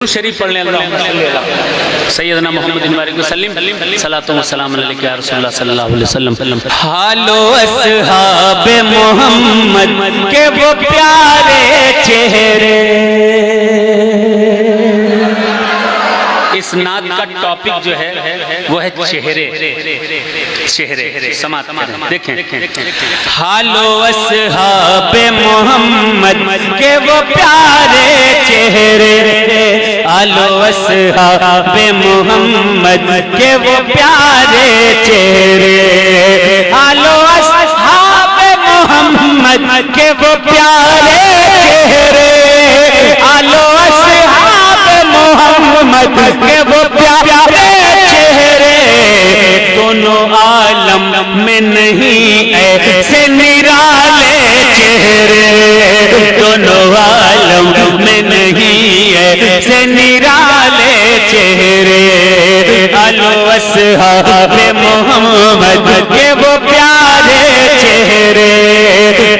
شریف پڑھ لیں اللہم صلی اللہ سیدنا محمد مبارک وسلم صلاۃ و سلام علیک یا رسول اللہ صلی اللہ علیہ وسلم۔ حالو اصحاب محمد کے وہ پیارے چہرے، اس نعت کا ٹاپک جو ہے وہ ہے چہرے۔ چہرے سماعت کریں، دیکھیں حالو اصحاب محمد کے وہ پیارے چہرے، حالو اصحاب محمد کے وہ پیارے چہرے، حالو اصحاب محمد کے وہ پیارے چہرے، حالو اصحاب محمد کے وہ پیارے چہرے، دونوں عالم میں نہیں ایسے نرالے چہرے، دونوں عالم میں نہیں ایسے نرالے چہرے، حالو اصحاب محمد کے وہ پیارے چہرے،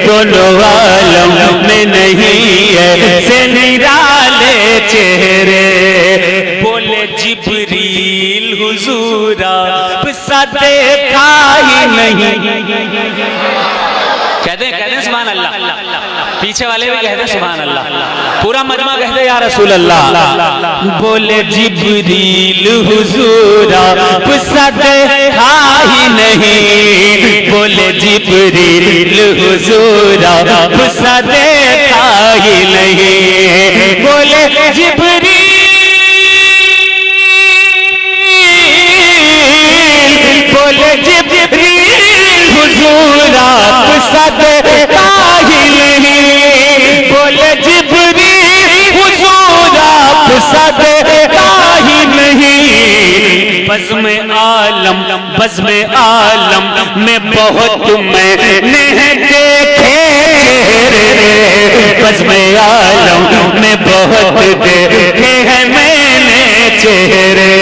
دونوں عالم میں نہیں ایسے نرالے چہرے، بولے جبریل حضور آپ سا دیکھا ہی نہیں، کہتے ہیں سبحان اللہ، پیچھے والے بھی کہتے ہیں سبحان اللہ، پورا مجمع کہتے ہیں یا رسول اللہ۔ بولے جبریل حضور آپ سا دیکھا ہی نہیں، بولے جبریل حضور آپ سا دیکھا ہی نہیں، بولے جبریل جبریل حضور آپ سا دیکھا ہی نہیں، بولے جبریل حضور آپ سا دیکھا ہی نہیں، بزم عالم بزم عالم میں بہت میں نے دیکھے چہرے، بزم عالم میں بہت دیکھے ہیں میں نے چہرے،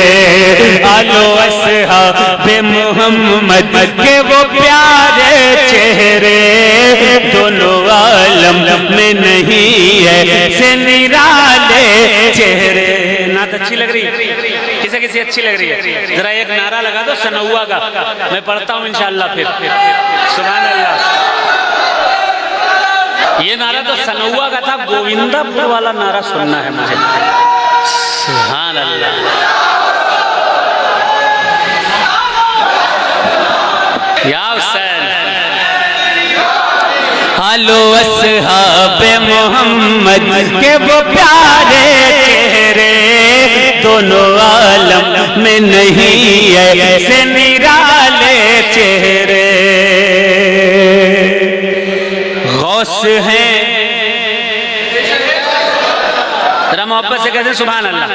حالو اصحاب محمد کے وہ پیارے چہرے، دونوں عالم میں نہیں ایسے نرالے چہرے۔ نعت اچھی لگ رہی ہے؟ کسے کسی اچھی لگ رہی ہے؟ ذرا ایک نعرہ لگا دو سنوا کا، میں پڑھتا ہوں انشاءاللہ پھر۔ سبحان اللہ، یہ نعرہ تو سنوا کا تھا، گووندہ پور والا نعرہ سننا ہے مجھے۔ سبحان اللہ، یا حسین۔ حالو اصحاب محمد کے وہ پیارے چہرے، دونوں عالم میں نہیں ایسے نرالے چہرے، غوث ہیں، ذرا محبت سے کہتے ہیں سبحان اللہ،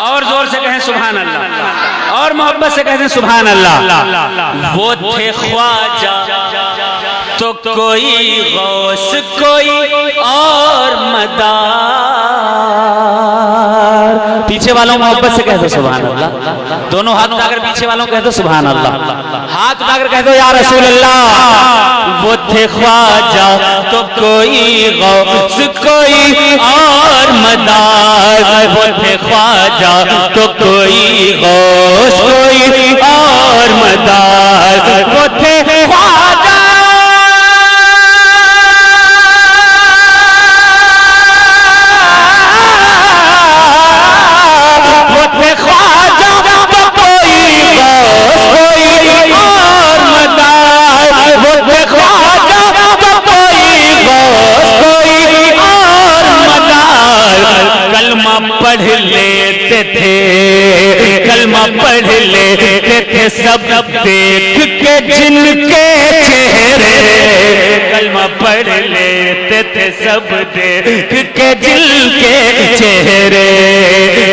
اور زور سے کہیں سبحان اللہ، اور محبت سے کہتے ہیں سبحان اللہ۔ وہ تھے خواجہ تو کوئی غوث کوئی اور مدار، پیچھے والوں محبت سے کہہ دو سبحان اللہ، دونوں ہاتھ اٹھا کر پیچھے والوں کہہ دو سبحان اللہ، ہاتھ اٹھا کر کہہ دو یا رسول اللہ۔ وہ تھے خواجہ تو کوئی غوث کوئی اور مدار، وہ تھے خواجہ تو کوئی غوث کوئی اور مدار، وہ تھے خواجہ پڑھ لیتے تھے، کلمہ پڑھ لیتے تھے سب دیکھ کے جن کے چہرے، کلمہ پڑھ لیتے تھے سب دیکھ کے جن کے چہرے،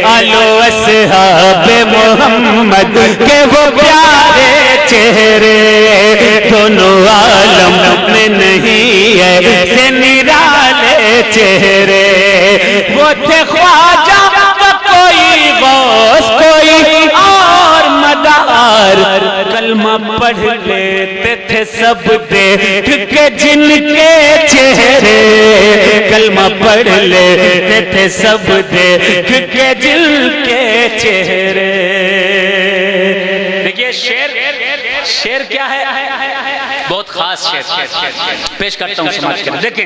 حالو اصحاب محمد کے وہ پیارے چہرے، دونوں عالم میں نہیں ایسے نرالے چہرے، وہ تھے خواجہ کوئی غوث کوئی اور مدار، کلمہ پڑھ لیتے تھے سب دیکھ کے جن کے چہرے، کلمہ پڑھ لیتے تھے سب دیکھ کے کے جن کے چہرے. دیکھیے شعر کیا ہے؟ بہت خاص شعر پیش کرتا ہوں، سماعت کریں. دیکھیں،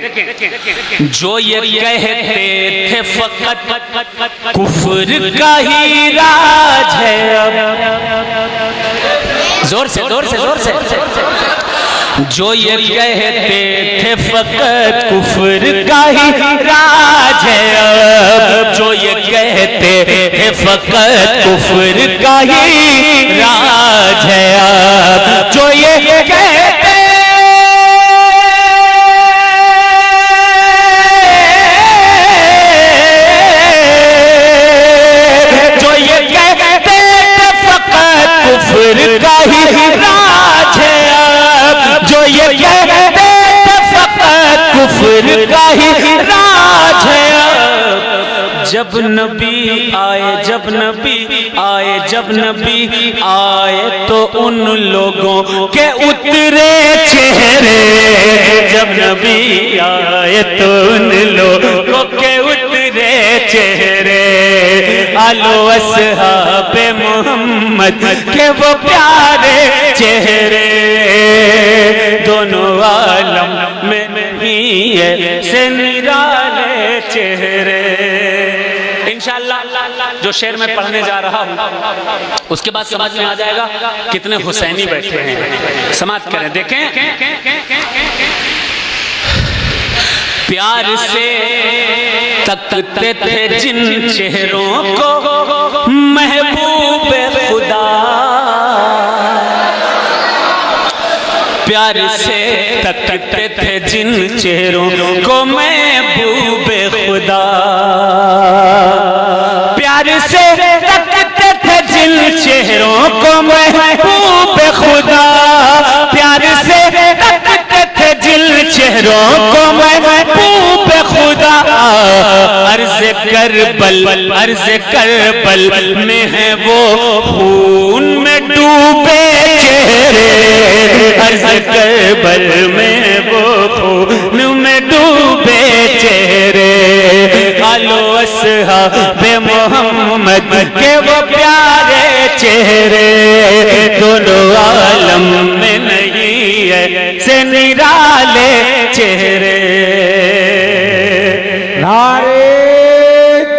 جو یہ کہتے تھے فقط کفر کا ہی راج ہے اب. زور سے زور سے زور سے. جو یہ کہتے تھے فقط کفر کا ہی راج ہے اب. جو یہ کہتے تھے فقط کفر کا ہی راج ہے اب. جو یہ کہتے کفر کا ہی راج ہے اب. جو یہ کہتے تھے فقط کفر کا ہی راج ہے اب. جب نبی آئے جب نبی آئے جب نبی آئے تو ان لوگوں کے اترے چہرے. جب نبی آئے تو ان لوگوں کے اترے چہرے. آلو اصحاب محمد کے وہ پیارے چہرے. دونوں عالم میں نہیں ہے سے نرالے چہرے. انشاءاللہ جو شعر میں پڑھنے جا رہا ہوں اس کے بعد سمجھ میں آ جائے گا کتنے حسینی بیٹھے ہیں. سماعت کریں. دیکھیں، پیار سے تکتے تھے جن چہروں کو محبوب خدا. پیار سے تکتے تھے جن چہروں کو محبوب خدا. پیار سے تکتے تھے جن چہروں کو محبوب خدا. پیار سے تکتے تھے جن چہروں کو محبوب خدا. عرض کربل میں ہے وہ خون میں ڈوبے چہرے. عرض کربل میں وہ خون میں ڈوبے چہرے. آلو اصحاب محمد کے وہ پیارے چہرے. دونوں عالم میں نہیں ہے سے نرالے چہرے. نعرے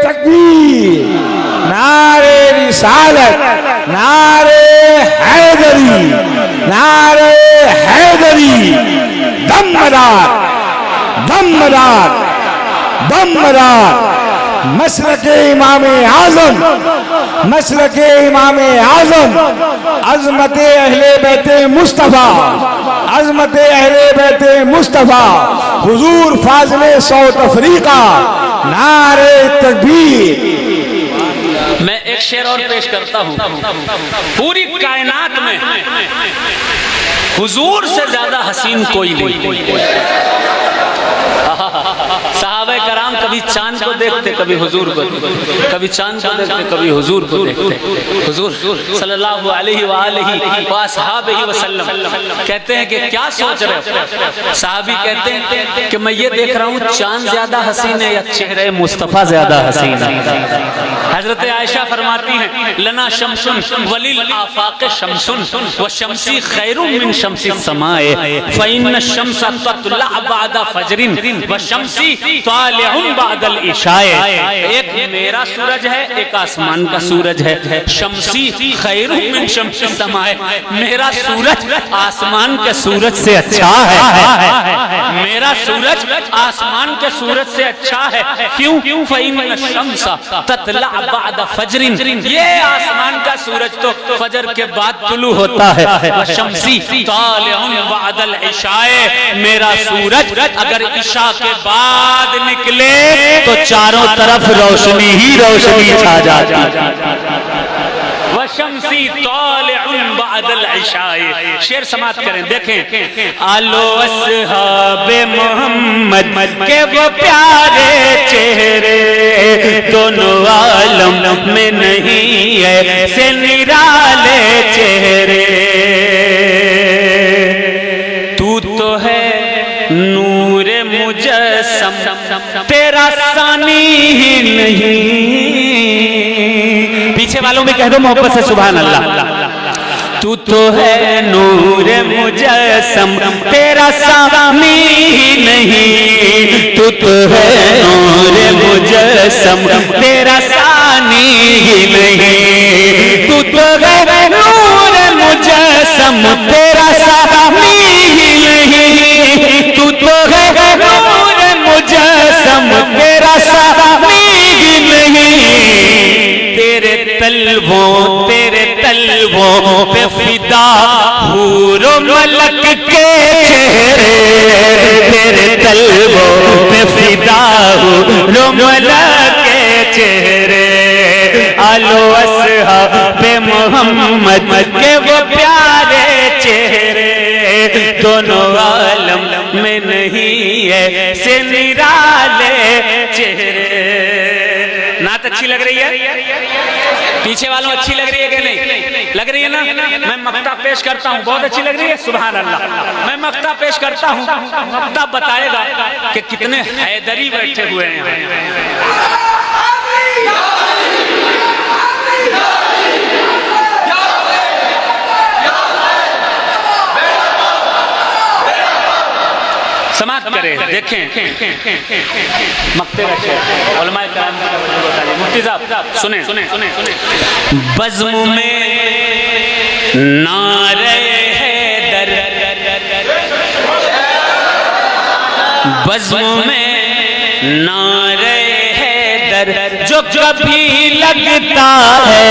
تکبیر، نعرے رسالت، نعرے حیدری، نعرے حیدری. دمدار دمدار دمدار. مسلک امام اعظم، مسلک امام اعظم. عظمت اہل بیت مصطفیٰ، عظمت اہل بیت مصطفیٰ. حضور فاضل ساؤتھ افریقہ. نعرہ تکبیر. میں ایک شعر اور پیش کرتا ہوں. پوری کائنات میں حضور سے زیادہ حسین کوئی نہیں. صحابہ کرام کبھی چاند کو دیکھتے کبھی حضور کو دیکھتے، کبھی چاند کو دیکھتے کبھی حضور کو دیکھتے. حضور صلی اللہ علیہ وآلہ وآصحابہ وسلم کہتے ہیں کہ کیا سوچ رہے ہو؟ صحابی کہتے ہیں کہ میں یہ دیکھ رہا ہوں چاند زیادہ حسین ہے یا چہرہ مصطفیٰ زیادہ حسین ہے. حضرت عائشہ فرماتی ہیں لنا شمس وللآفاق شمس وشمسی خیر من شمس السماء فإن الشمس تطلع بعد فجر وشمسی طالع بعد العشاء. ایک میرا سورج ہے، ایک آسمان کا سورج ہے. شمسی خیر من شمس السماء، میرا سورج آسمان کے سورج سے اچھا ہے. میرا سورج آسمان کے سورج سے اچھا ہے. کیوں؟ فإن الشمس تطلع بعد فجر، یہ آسمان کا سورج تو فجر کے بعد طلوع ہوتا ہے. وشمسی طالع بعد العشاء، میرا سورج اگر عشاء کے بعد نکلے تو چاروں طرف روشنی ہی روشنی چھا جاتی. وشمسی طالع بعد العشاء. شعر سماعت کریں. دیکھیں، آلو اصحاب محمد کے وہ پیارے چہرے. دونوں عالم میں نہیں ہے سے نرالے چہرے. تو ہے نور مجسم، تیرا ثانی ہی نہیں. پیچھے والوں میں کہہ دو محبت سے سبحان اللہ. تو تو ہے نور مجسم تیرا ثانی نہیں, تو تو ہے نور مجسم تیرا ثانی نہیں, تو تو ہے نور مجسم تیرا ثانی نہیں, تو تو ہے نور مجسم تیرا ثانی نہیں. تیرے طلبوں پہ فدا حور و ملک کے چہرے, تیرے طلبوں پہ فدا حور و ملک کے چہرے, آلو اصحاب محمد کے وہ پیارے چہرے, دونوں عالم میں نہیں ہے سے نرالے چہرے. نعت اچھی لگ رہی ہے؟ پیچھے والوں اچھی لگ رہی ہے کہ نہیں لگ رہی ہے نا؟ میں مقطع پیش کرتا ہوں, بہت اچھی لگ رہی ہے سبحان اللہ. میں مقطع پیش کرتا ہوں, مقطع بتائے گا کہ کتنے حیدری بیٹھے ہوئے ہیں. سماعت کرے دیکھیں مقطع کا شعر علماء کرام کی توجہ کو تعلیم. مفتی صاحب سنیں, بزم میں نعرہ حیدر, بزم میں نعرہ حیدر جو کبھی لگتا ہے,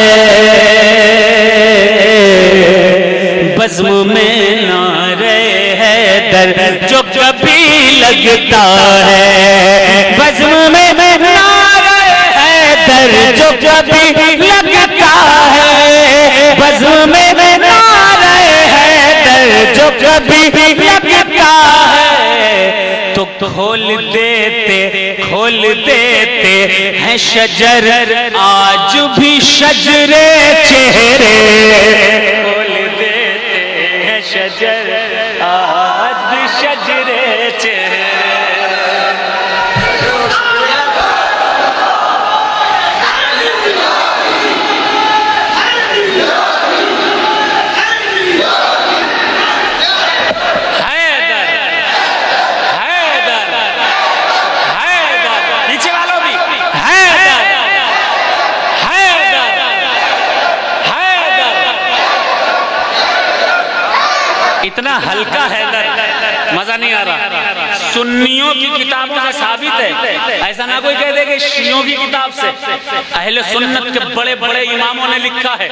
بزم میں نعرہ حیدر جو کبھی لگتا ہے, بزم میں نعرہ حیدر جو کبھی لگتا ہے, بزم میں نعرہ حیدر جو کبھی لگتا ہے, تو کھول دیتے ہیں شجر آج بھی شجرے چہرے, کھول دیتے ہیں شجر آج بھی شجرے چہرے. اتنا ہلکا حیدر مزہ نہیں آ رہا. سنیوں کی کتابوں سے ثابت ہے, ایسا نہ کوئی کہہ دے کہ شیعوں کی کتاب سے. اہل سنت کے بڑے بڑے اماموں نے لکھا ہے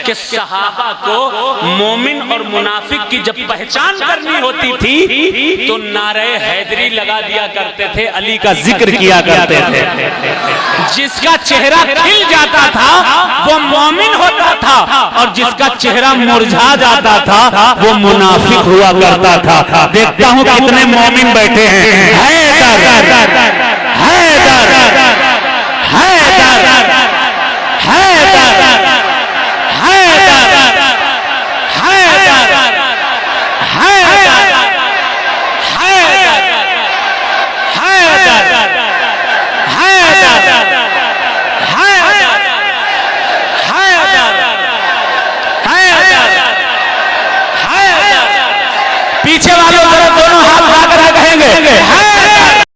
کہ صحابہ کو مومن اور منافق کی جب پہچان کرنی ہوتی تھی تو نعرہ حیدری لگا دیا کرتے تھے, علی کا ذکر کیا کرتے تھے. جس کا چہرہ کھل جاتا تھا وہ مومن ہوتا تھا, اور جس کا چہرہ مرجھا جاتا تھا وہ منافق ہوا کرتا تھا. دیکھتا ہوں کتنے مومن بیٹھے ہیں. حیدر